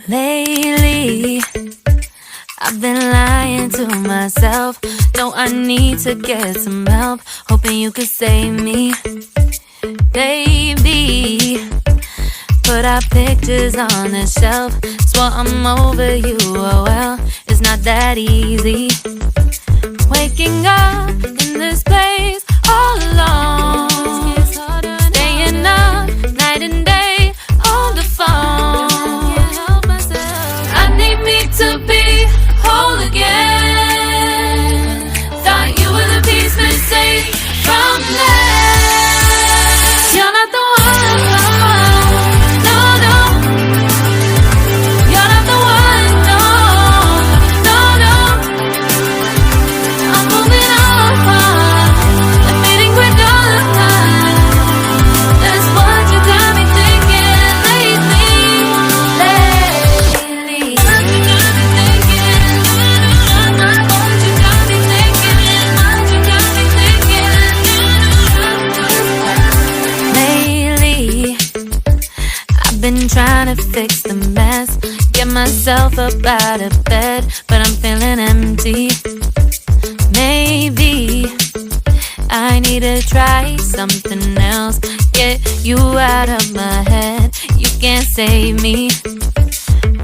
Lately, I've been lying to myself. No, I need to get some help. Hoping you could save me, baby. Put our pictures on the shelf. Swore I'm over you, oh well, it's not that easy. Waking up in this place all alone, staying up night and day on the phone. I need me to be whole again. Thought you were the piece missing from last. You're not the one, no, no. You're not the one, no, no, no. I'm moving on, admitting we're done. That's what you got me thinking lately. What you got me thinking? What you got me thinking? What you got me thinking? Lately, I've been trying to fix the mess, get myself up out of bed, but I'm feeling empty. Maybe I need to try something else, get you out of my head. You can't save me.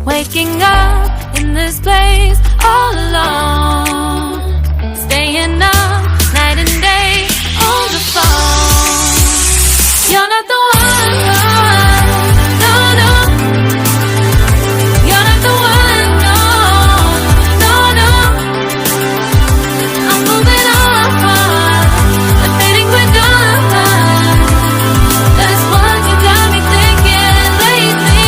Waking up in this place all alone, staying up night and day on the phone. You're not the one, no, no. You're not the one, no, no, no. I'm moving on, admitting we're done. That's what you got me thinking lately.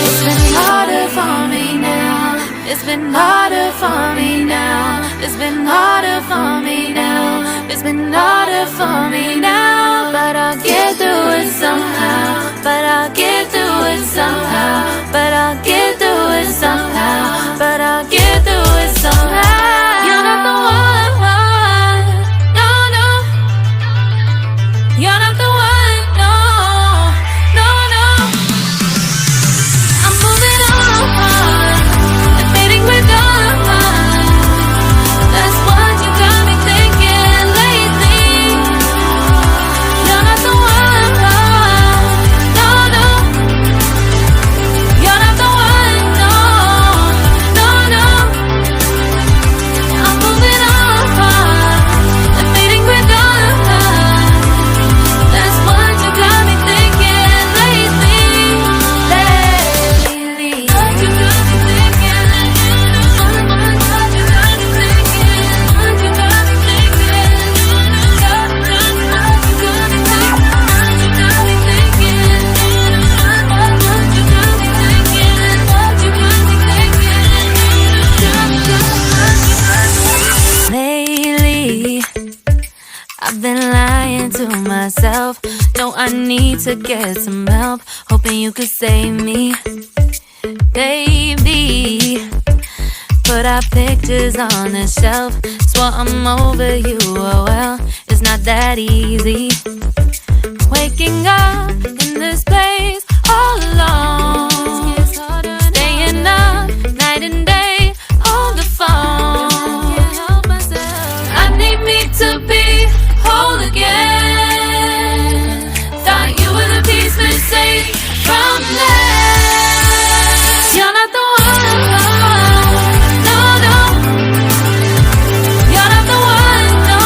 It's been harder for me now. It's been harder for me now. It's been harder for me now. It's been harder for me now. But I'll get through it somehow. But I'll get through it somehow. But I'll get through it somehow. But I'll get through it somehow. You're not the one, no, no. You're not the one, no, no, no. I'm moving on, admitting we're done. That's what you got me thinking lately. You're not the one, no, no. You're not the one, no, no, no. I'm moving on, admitting we're done. That's what you got me thinking lately. What you got me thinking? What you got me thinking? What you got me thinking? What you got me thinking? What you got me thinking? What you got me thinking? Lately, I've been lying to myself. No, I need to get some help. Hoping you could save me, baby. Put our pictures on the shelf. Swore I'm over you, oh well, it's not that easy. Waking up in this place all alone, staying up night and day on the phone. I need me to be whole again. Thought you were the piece missing from last. You're not the one, no, no. You're not the one, no,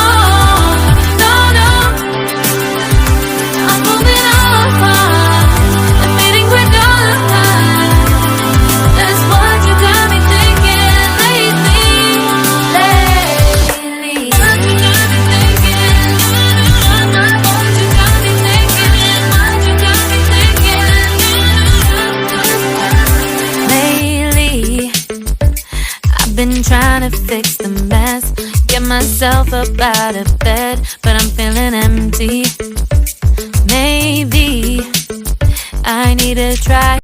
no, no. I'm moving on, admitting we're done. That's what you got me thinking lately. What you got me thinking? What you got me thinking? What you got me thinking? Lately, I've been trying to fix the mess, get myself up out of bed, but I'm feeling empty. Maybe I need to try